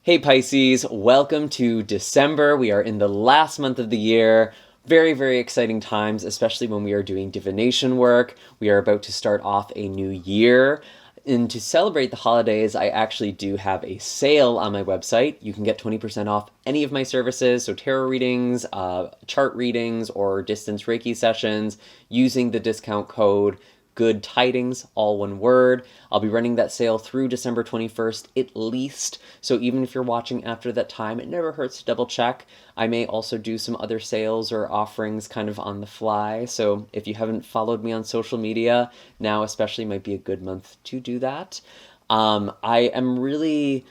Hey Pisces, welcome to December. We are in the last month of the year. Very, very exciting times, especially when we are doing divination work. We are about to start off a new year. And to celebrate the holidays, I actually do have a sale on my website. You can get 20% off any of my services, so tarot readings, chart readings, or distance Reiki sessions using the discount code Good Tidings, all one word. I'll be running that sale through December 21st at least. So even if you're watching after that time, it never hurts to double check. I may also do some other sales or offerings kind of on the fly. So if you haven't followed me on social media, now especially might be a good month to do that. I am really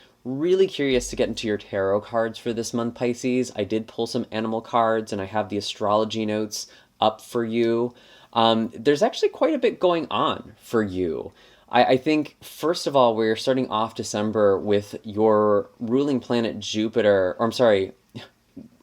curious to get into your tarot cards for this month, Pisces. I did pull some animal cards and I have the astrology notes up for you. There's actually quite a bit going on for you. I think, first of all, we're starting off December with your ruling planet Jupiter, or I'm sorry,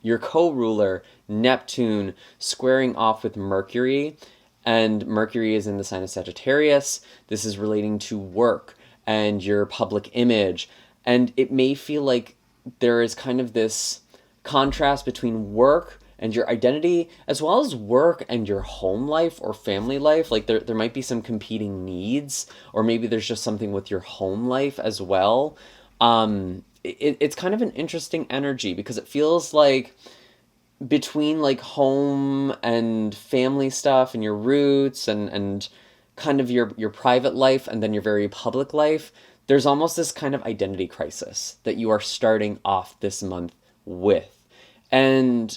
your co-ruler Neptune squaring off with Mercury, and Mercury is in the sign of Sagittarius. This is relating to work and your public image, and it may feel like there is kind of this contrast between work and your identity, as well as work and your home life or family life. Like there might be some competing needs, or maybe there's just something with your home life as well. It's kind of an interesting energy because it feels like between like home and family stuff and your roots and kind of your private life and then your very public life, there's almost this kind of identity crisis that you are starting off this month with. And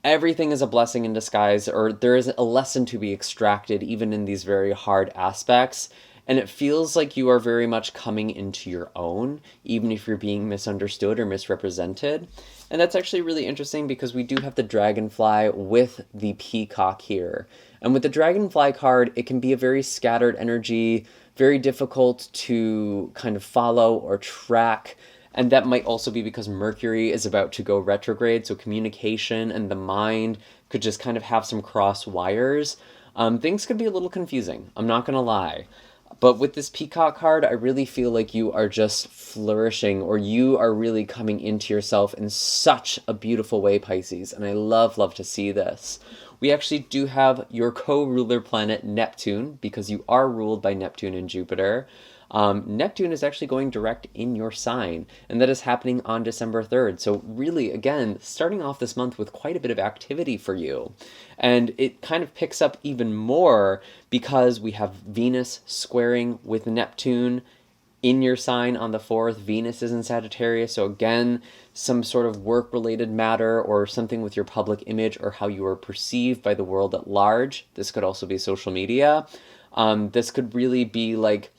everything is a blessing in disguise, or there is a lesson to be extracted even in these very hard aspects. And it feels like you are very much coming into your own, even if you're being misunderstood or misrepresented. And that's actually really interesting because we do have the dragonfly with the peacock here. And with the dragonfly card, it can be a very scattered energy, very difficult to kind of follow or track. And that might also be because Mercury is about to go retrograde, so communication and the mind could just kind of have some cross wires. Things could be a little confusing, I'm not going to lie. But with this Peacock card, I really feel like you are just flourishing, or you are really coming into yourself in such a beautiful way, Pisces. And I love to see this. We actually do have your co-ruler planet, Neptune, because you are ruled by Neptune and Jupiter. Neptune is actually going direct in your sign, and that is happening on December 3rd. So really, again, starting off this month with quite a bit of activity for you. And it kind of picks up even more because we have Venus squaring with Neptune in your sign on the 4th. Venus is in Sagittarius, so again, some sort of work-related matter or something with your public image or how you are perceived by the world at large. This could also be social media. This could really be like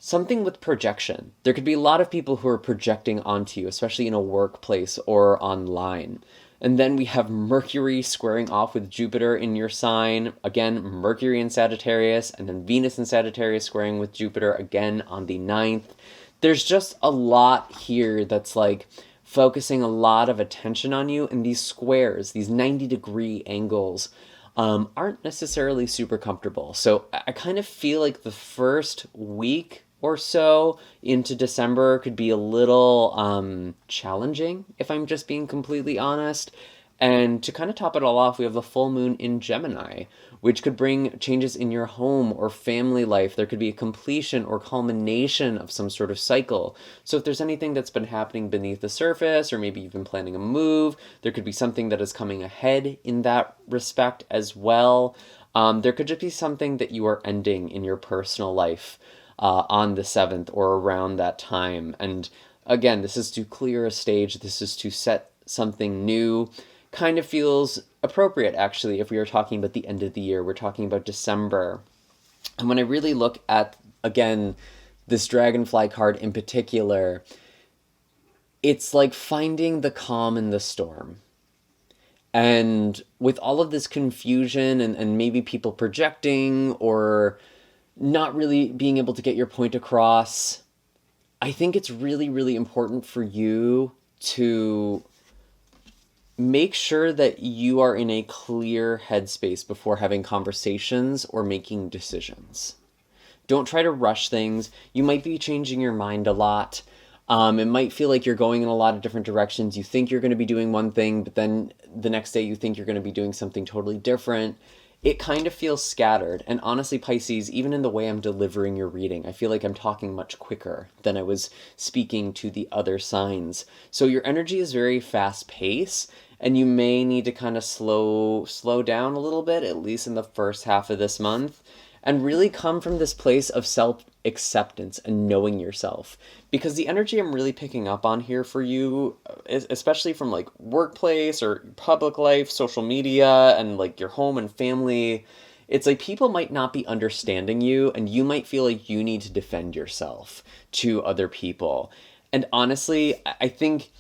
something with projection. There could be a lot of people who are projecting onto you, especially in a workplace or online. And then we have Mercury squaring off with Jupiter in your sign. Again, Mercury in Sagittarius, and then Venus in Sagittarius squaring with Jupiter again on the 9th. There's just a lot here that's like focusing a lot of attention on you, and these squares, these 90-degree angles, aren't necessarily super comfortable. So I kind of feel like the first week or so into December could be a little challenging, if I'm just being completely honest. And to kind of top it all off, we have the full moon in Gemini, which could bring changes in your home or family life. There could be a completion or culmination of some sort of cycle. So if there's anything that's been happening beneath the surface, or maybe you've been planning a move, there could be something that is coming ahead in that respect as well. There could just be something that you are ending in your personal life on the 7th or around that time. And again, this is to clear a stage. This is to set something new. Kind of feels appropriate, actually, if we are talking about the end of the year. We're talking about December. And when I really look at, again, this dragonfly card in particular, it's like finding the calm in the storm. And with all of this confusion and maybe people projecting or not really being able to get your point across, I think it's really important for you to make sure that you are in a clear headspace before having conversations or making decisions. Don't try to rush things. You might be changing your mind a lot. It might feel like you're going in a lot of different directions. You think you're going to be doing one thing, but then the next day you think you're going to be doing something totally different. It kind of feels scattered. And honestly, Pisces, even in the way I'm delivering your reading, I feel like I'm talking much quicker than I was speaking to the other signs. So your energy is very fast paced, and you may need to kind of slow down a little bit, at least in the first half of this month, and really come from this place of self acceptance and knowing yourself. Because the energy I'm really picking up on here for you, especially from like workplace or public life, social media, and like your home and family, it's like people might not be understanding you, and you might feel like you need to defend yourself to other people. And honestly, I think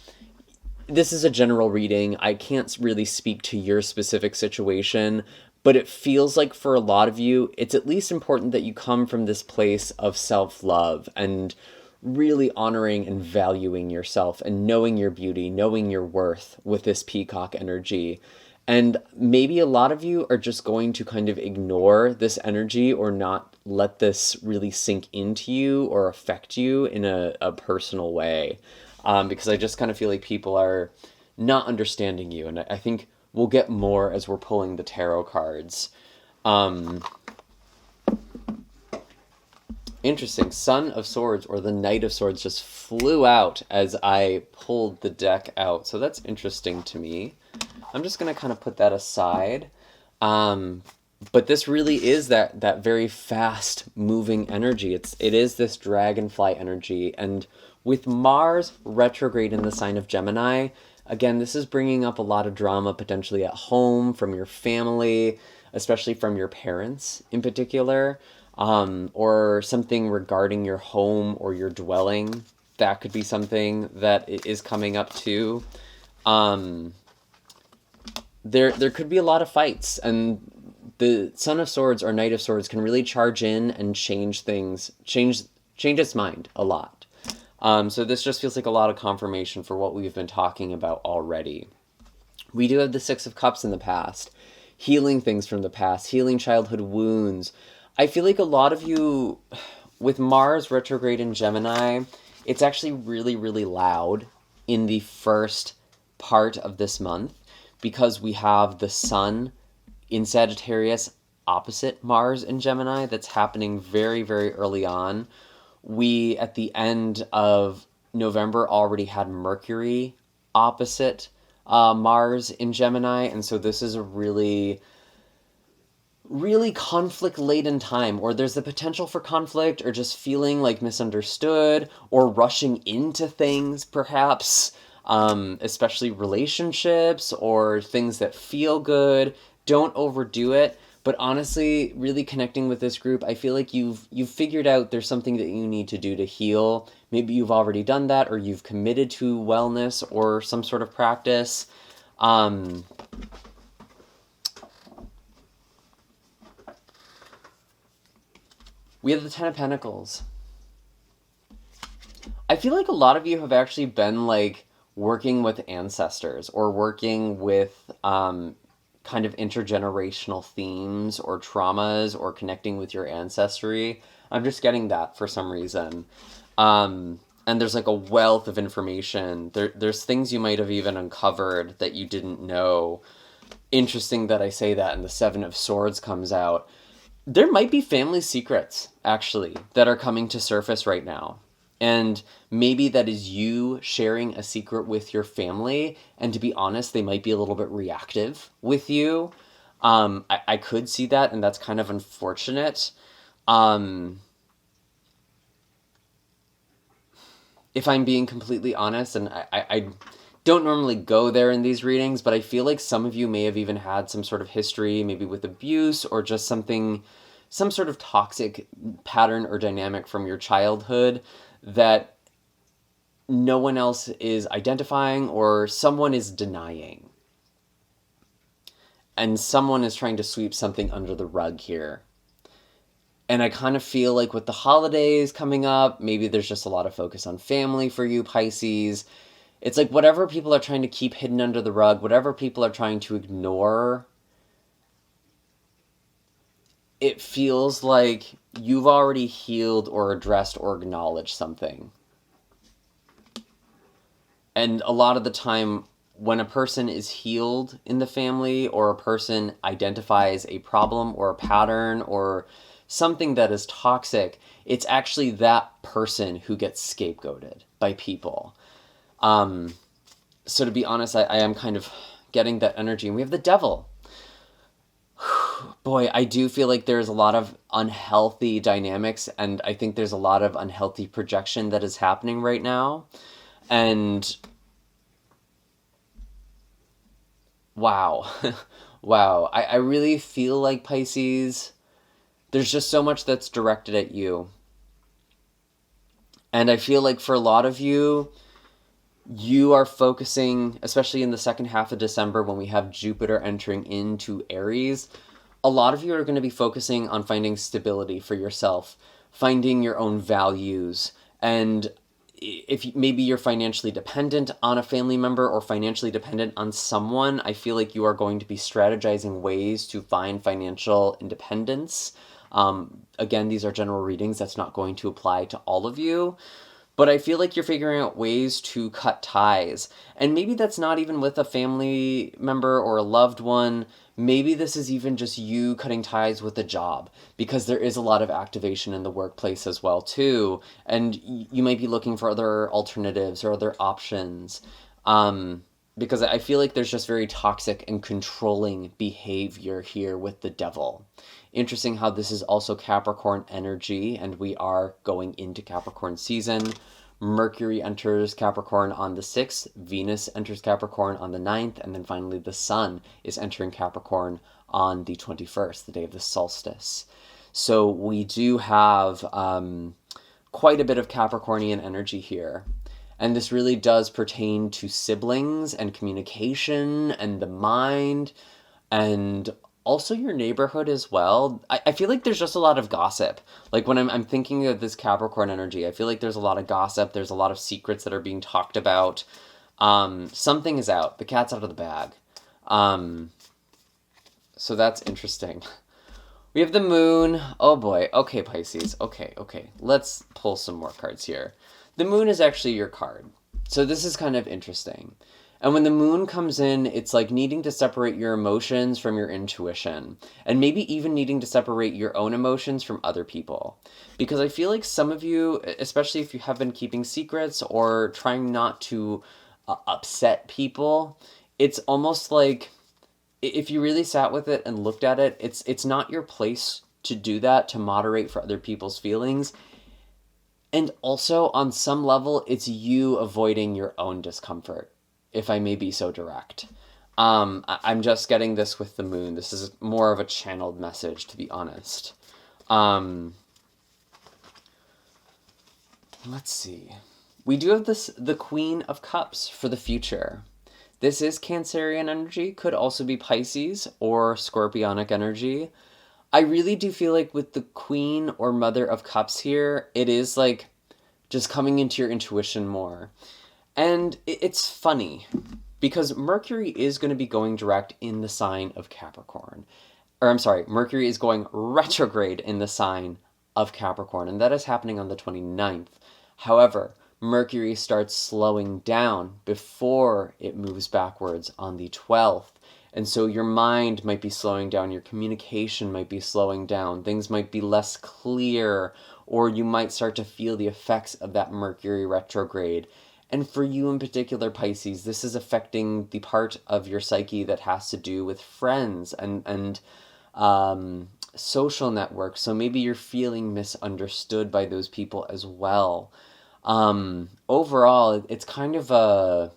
this is a general reading. I can't really speak to your specific situation, but it feels like for a lot of you, it's at least important that you come from this place of self love and really honoring and valuing yourself and knowing your beauty, knowing your worth with this peacock energy. And maybe a lot of you are just going to kind of ignore this energy or not let this really sink into you or affect you in a personal way. Because I just kind of feel like people are not understanding you. And I think we'll get more as we're pulling the tarot cards. Interesting. Son of Swords or the Knight of Swords just flew out as I pulled the deck out. So that's interesting to me. I'm just going to kind of put that aside. But this really is that very fast moving energy. It is this dragonfly energy. And with Mars retrograde in the sign of Gemini, again, this is bringing up a lot of drama potentially at home, from your family, especially from your parents in particular, or something regarding your home or your dwelling. That could be something that is coming up too. There could be a lot of fights, and the Son of Swords or Knight of Swords can really charge in and change things, change its mind a lot. So this just feels like a lot of confirmation for what we've been talking about already. We do have the Six of Cups in the past, healing things from the past, healing childhood wounds. I feel like a lot of you, with Mars retrograde in Gemini, it's actually really, really loud in the first part of this month because we have the Sun in Sagittarius opposite Mars in Gemini. That's happening very, very early on. We, at the end of November, already had Mercury opposite Mars in Gemini, and so this is a really conflict-laden time, or there's the potential for conflict, or just feeling like misunderstood, or rushing into things, perhaps, especially relationships, or things that feel good. Don't overdo it. But honestly, really connecting with this group, I feel like you've figured out there's something that you need to do to heal. Maybe you've already done that, or you've committed to wellness or some sort of practice. We have the Ten of Pentacles. I feel like a lot of you have actually been like working with ancestors or working with kind of intergenerational themes or traumas or connecting with your ancestry. I'm just getting that for some reason. And there's like a wealth of information. There's things you might have even uncovered that you didn't know. Interesting that I say that and the Seven of Swords comes out. There might be family secrets, actually, that are coming to surface right now. And maybe that is you sharing a secret with your family. And to be honest, they might be a little bit reactive with you. I could see that, and that's kind of unfortunate. If I'm being completely honest, and I don't normally go there in these readings, but I feel like some of you may have even had some sort of history, maybe with abuse or just some sort of toxic pattern or dynamic from your childhood that no one else is identifying or someone is denying. And someone is trying to sweep something under the rug here. And I kind of feel like with the holidays coming up, maybe there's just a lot of focus on family for you, Pisces. It's like whatever people are trying to keep hidden under the rug, whatever people are trying to ignore, it feels like you've already healed or addressed or acknowledged something. And a lot of the time, when a person is healed in the family, or a person identifies a problem or a pattern or something that is toxic, it's actually that person who gets scapegoated by people. So to be honest, I am kind of getting that energy. And we have the devil. Boy, I do feel like there's a lot of unhealthy dynamics, and I think there's a lot of unhealthy projection that is happening right now. And wow, wow, I really feel like, Pisces, there's just so much that's directed at you. And I feel like for a lot of you, you are focusing, especially in the second half of December when we have Jupiter entering into Aries, a lot of you are going to be focusing on finding stability for yourself, finding your own values, and if maybe you're financially dependent on a family member or financially dependent on someone, I feel like you are going to be strategizing ways to find financial independence. Again, these are general readings. That's not going to apply to all of you. But I feel like you're figuring out ways to cut ties. And maybe that's not even with a family member or a loved one. Maybe this is even just you cutting ties with a job, because there is a lot of activation in the workplace as well too. And you might be looking for other alternatives or other options. Because I feel like there's just very toxic and controlling behavior here with the devil. Interesting how this is also Capricorn energy, and we are going into Capricorn season. Mercury enters Capricorn on the 6th, Venus enters Capricorn on the 9th, and then finally the Sun is entering Capricorn on the 21st, the day of the solstice. So we do have quite a bit of Capricornian energy here. And this really does pertain to siblings and communication and the mind and also your neighborhood as well. I feel like there's just a lot of gossip. Like when I'm thinking of this Capricorn energy, I feel like there's a lot of gossip. There's a lot of secrets that are being talked about. Something is out. The cat's out of the bag. So that's interesting. We have the moon. Oh boy. Okay, Pisces. Okay. Let's pull some more cards here. The moon is actually your card. So this is kind of interesting. And when the moon comes in, it's like needing to separate your emotions from your intuition, and maybe even needing to separate your own emotions from other people. Because I feel like some of you, especially if you have been keeping secrets or trying not to upset people, it's almost like if you really sat with it and looked at it, it's not your place to do that, to moderate for other people's feelings. And also, on some level, it's you avoiding your own discomfort, if I may be so direct. I'm just getting this with the moon. This is more of a channeled message, to be honest. Let's see. We do have the Queen of Cups for the future. This is Cancerian energy, could also be Pisces or Scorpionic energy. I really do feel like with the Queen or Mother of Cups here, it is like just coming into your intuition more. And it's funny because Mercury is going to be going direct in the sign of Capricorn. Or I'm sorry, Mercury is going retrograde in the sign of Capricorn, and that is happening on the 29th. However, Mercury starts slowing down before it moves backwards on the 12th. And so your mind might be slowing down, your communication might be slowing down, things might be less clear, or you might start to feel the effects of that Mercury retrograde. And for you in particular, Pisces, this is affecting the part of your psyche that has to do with friends and social networks. So maybe you're feeling misunderstood by those people as well. Overall, it's kind of a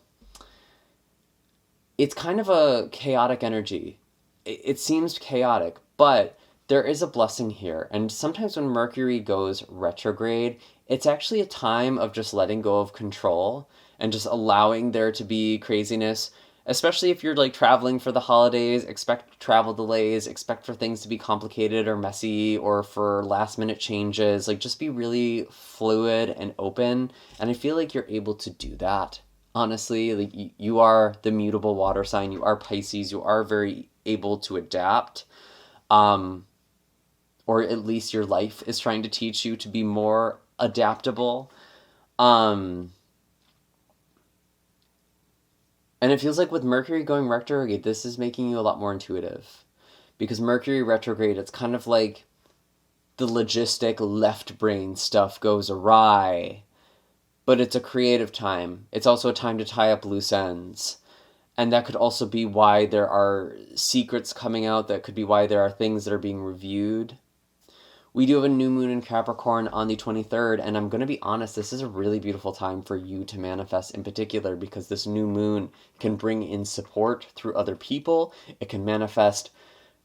chaotic energy. It seems chaotic, but there is a blessing here. And sometimes when Mercury goes retrograde, it's actually a time of just letting go of control and just allowing there to be craziness. Especially if you're like traveling for the holidays, expect travel delays, expect for things to be complicated or messy or for last minute changes. Like just be really fluid and open. And I feel like you're able to do that. Honestly, like you are the mutable water sign, you are Pisces, you are very able to adapt. Or at least your life is trying to teach you to be more adaptable. And it feels like with Mercury going retrograde, this is making you a lot more intuitive. Because Mercury retrograde, it's kind of like the logistic left brain stuff goes awry, but it's a creative time. It's also a time to tie up loose ends. And that could also be why there are secrets coming out. That could be why there are things that are being reviewed. We do have a new moon in Capricorn on the 23rd, and I'm going to be honest, this is a really beautiful time for you to manifest in particular because this new moon can bring in support through other people. It can manifest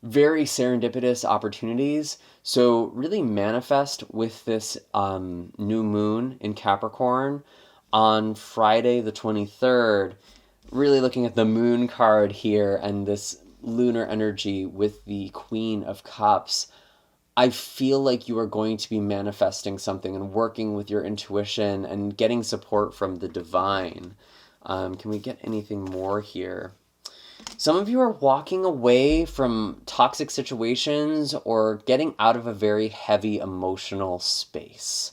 very serendipitous opportunities. So really manifest with this new moon in Capricorn on Friday the 23rd. Really looking at the moon card here and this lunar energy with the Queen of Cups. I feel like you are going to be manifesting something and working with your intuition and getting support from the divine. Can we get anything more here? Some of you are walking away from toxic situations or getting out of a very heavy emotional space.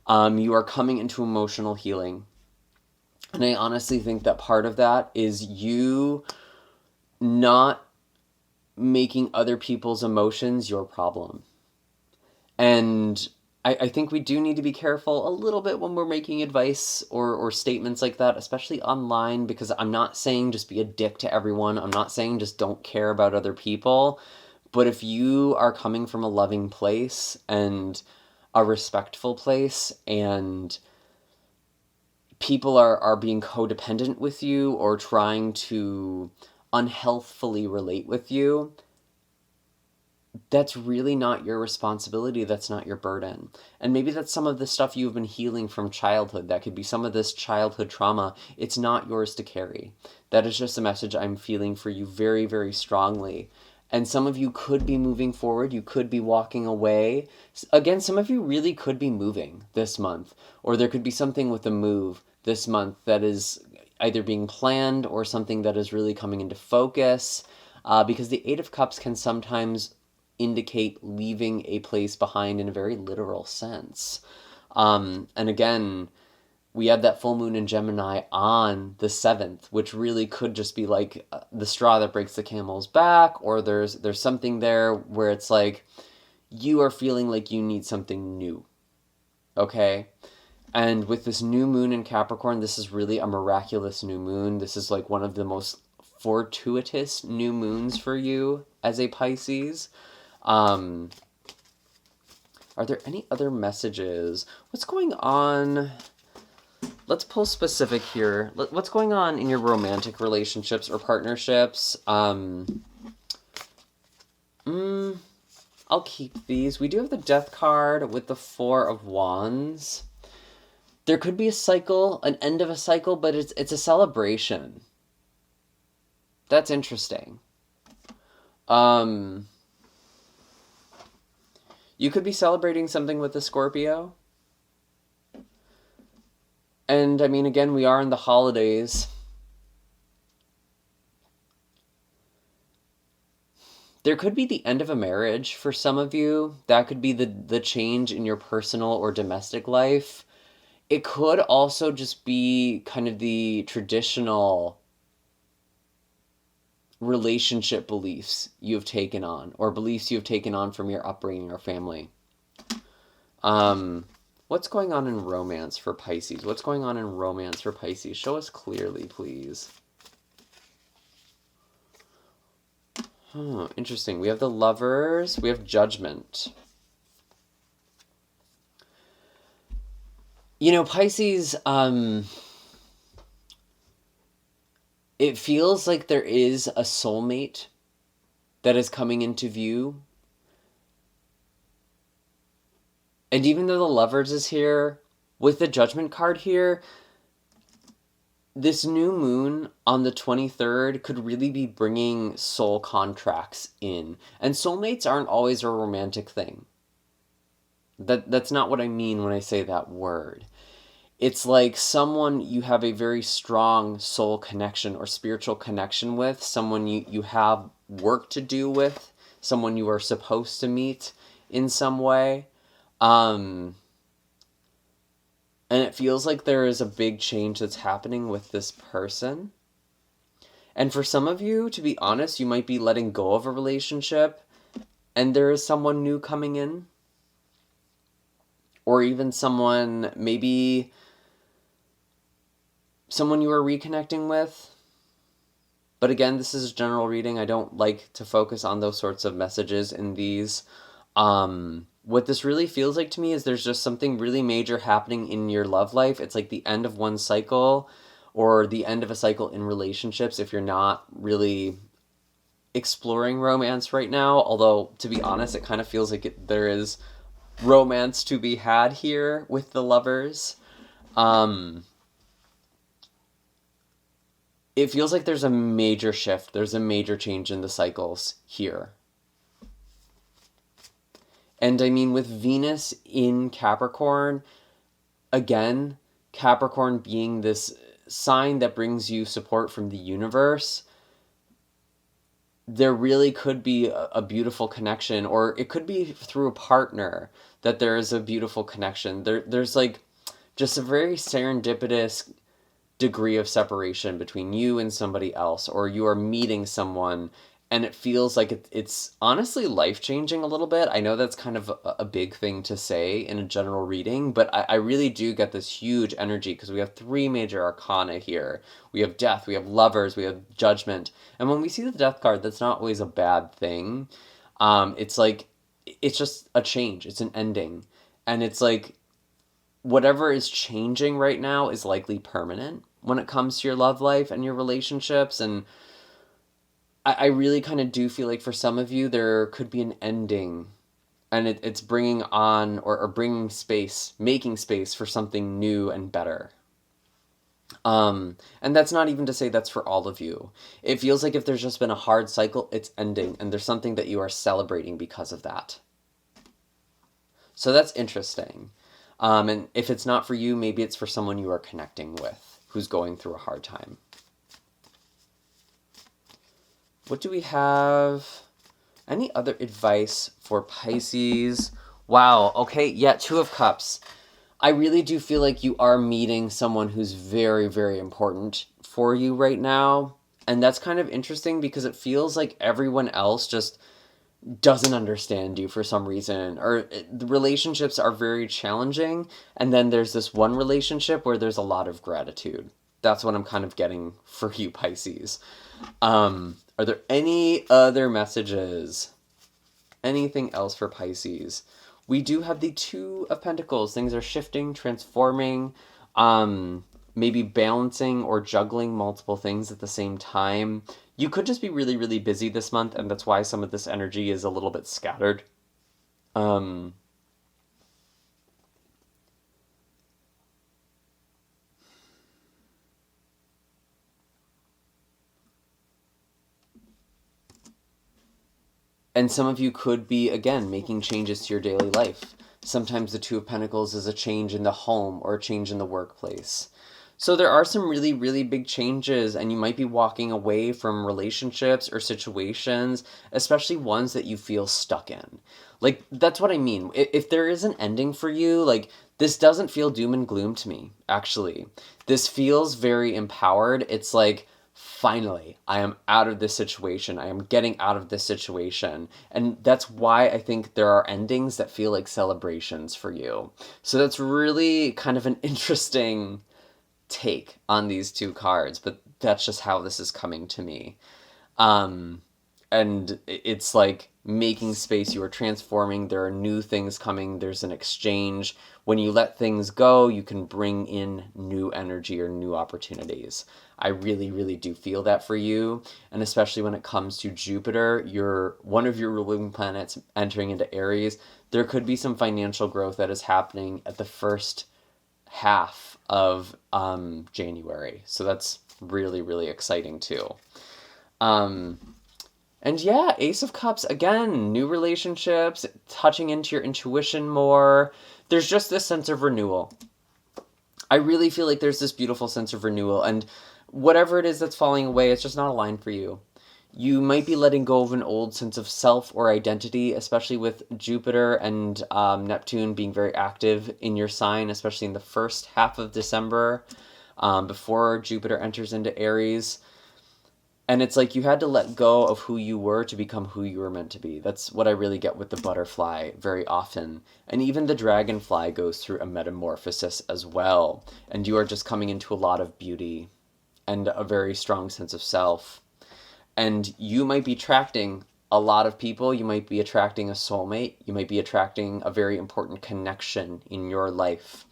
You are coming into emotional healing. And I honestly think that part of that is you not making other people's emotions your problem. And I think we do need to be careful a little bit when we're making advice or statements like that, especially online, because I'm not saying just be a dick to everyone. I'm not saying just don't care about other people. But if you are coming from a loving place and a respectful place and people are being codependent with you or trying to unhealthfully relate with you, that's really not your responsibility. That's not your burden. And maybe that's some of the stuff you've been healing from childhood. That could be some of this childhood trauma. It's not yours to carry. That is just a message I'm feeling for you very, very strongly. And some of you could be moving forward. You could be walking away. Again, some of you really could be moving this month. Or there could be something with a move this month that is either being planned or something that is really coming into focus. Because the Eight of Cups can sometimes indicate leaving a place behind in a very literal sense. And again, we had that full moon in Gemini on the 7th, which really could just be like the straw that breaks the camel's back, or there's something there where it's like you are feeling like you need something new. Okay? And with this new moon in Capricorn, this is really a miraculous new moon. This is like one of the most fortuitous new moons for you as a Pisces. Are there any other messages? What's going on? Let's pull specific here. What's going on in your romantic relationships or partnerships? I'll keep these. We do have the Death card with the Four of Wands. There could be a cycle, an end of a cycle, but it's a celebration. That's interesting. You could be celebrating something with the Scorpio. And I mean, again, we are in the holidays. There could be the end of a marriage for some of you. That could be the change in your personal or domestic life. It could also just be kind of the traditional relationship beliefs you've taken on, or beliefs you've taken on from your upbringing or family. What's going on in romance for Pisces? What's going on in romance for Pisces? Show us clearly, please. Interesting. We have the Lovers. We have Judgment. You know, Pisces, it feels like there is a soulmate that is coming into view. And even though the Lovers is here, with the Judgment card here, this new moon on the 23rd could really be bringing soul contracts in. And soulmates aren't always a romantic thing. That's not what I mean when I say that word. It's like someone you have a very strong soul connection or spiritual connection with, someone you have work to do with, someone you are supposed to meet in some way. And it feels like there is a big change that's happening with this person. And for some of you, to be honest, you might be letting go of a relationship and there is someone new coming in. Or even someone, maybe someone you are reconnecting with. But again, this is a general reading. I don't like to focus on those sorts of messages in these. What this really feels like to me is there's just something really major happening in your love life. It's like the end of one cycle or the end of a cycle in relationships if you're not really exploring romance right now. Although, to be honest, it kind of feels like there is romance to be had here with the lovers. It feels like there's a major shift. There's a major change in the cycles here. And I mean, with Venus in Capricorn, again, Capricorn being this sign that brings you support from the universe, there really could be a beautiful connection, or it could be through a partner that there is a beautiful connection. There's like just a very serendipitous degree of separation between you and somebody else, or you are meeting someone and it feels like it's honestly life-changing a little bit. I know that's kind of a big thing to say in a general reading, but I really do get this huge energy because we have three major arcana here. We have death, we have lovers, we have judgment. And when we see the death card, that's not always a bad thing. It's like, it's just a change. It's an ending. And it's like, whatever is changing right now is likely permanent when it comes to your love life and your relationships. And I really kind of do feel like for some of you, there could be an ending and it's bringing on or bringing space, making space for something new and better. And that's not even to say that's for all of you. It feels like if there's just been a hard cycle, it's ending and there's something that you are celebrating because of that. So that's interesting. And if it's not for you, maybe it's for someone you are connecting with who's going through a hard time. What do we have? Any other advice for Pisces? Wow, okay, yeah, Two of Cups. I really do feel like you are meeting someone who's very, very important for you right now. And that's kind of interesting because it feels like everyone else just doesn't understand you for some reason, or the relationships are very challenging, and then there's this one relationship where there's a lot of gratitude. That's what I'm kind of getting for you, Pisces. Are there any other messages? Anything else for Pisces? We do have the Two of Pentacles. Things are shifting, transforming, maybe balancing or juggling multiple things at the same time. You could just be really, really busy this month, and that's why some of this energy is a little bit scattered. And some of you could be, again, making changes to your daily life. Sometimes the Two of Pentacles is a change in the home or a change in the workplace. So there are some really, really big changes, and you might be walking away from relationships or situations, especially ones that you feel stuck in. Like, that's what I mean. If there is an ending for you, like, this doesn't feel doom and gloom to me, actually. This feels very empowered. It's like, finally, I am out of this situation. I am getting out of this situation. And that's why I think there are endings that feel like celebrations for you. So that's really kind of an interesting take on these two cards, but that's just how this is coming to me. And it's like making space, you are transforming, there are new things coming, there's an exchange. When you let things go, you can bring in new energy or new opportunities. I really, really do feel that for you. And especially when it comes to Jupiter, one of your ruling planets entering into Aries, there could be some financial growth that is happening at the first half of January. So that's really, really exciting too. And yeah, Ace of Cups, again, new relationships, touching into your intuition more. There's just this sense of renewal. I really feel like there's this beautiful sense of renewal, and whatever it is that's falling away, it's just not aligned for you. You might be letting go of an old sense of self or identity, especially with Jupiter and Neptune being very active in your sign, especially in the first half of December, before Jupiter enters into Aries. And it's like you had to let go of who you were to become who you were meant to be. That's what I really get with the butterfly very often. And even the dragonfly goes through a metamorphosis as well. And you are just coming into a lot of beauty and a very strong sense of self. And you might be attracting a lot of people. You might be attracting a soulmate. You might be attracting a very important connection in your life.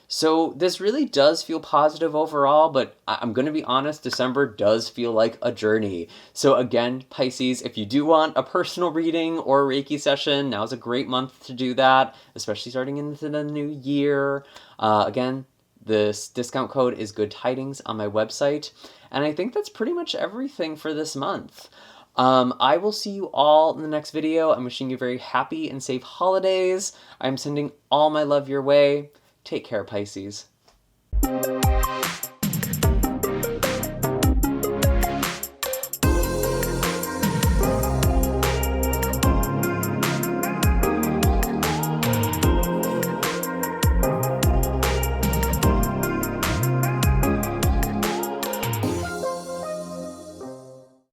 So this really does feel positive overall, but I'm going to be honest, December does feel like a journey. So again, Pisces, if you do want a personal reading or a Reiki session, now's a great month to do that, especially starting into the new year. Again, this discount code is Good Tidings on my website. And I think that's pretty much everything for this month. I will see you all in the next video. I'm wishing you very happy and safe holidays. I'm sending all my love your way. Take care, Pisces.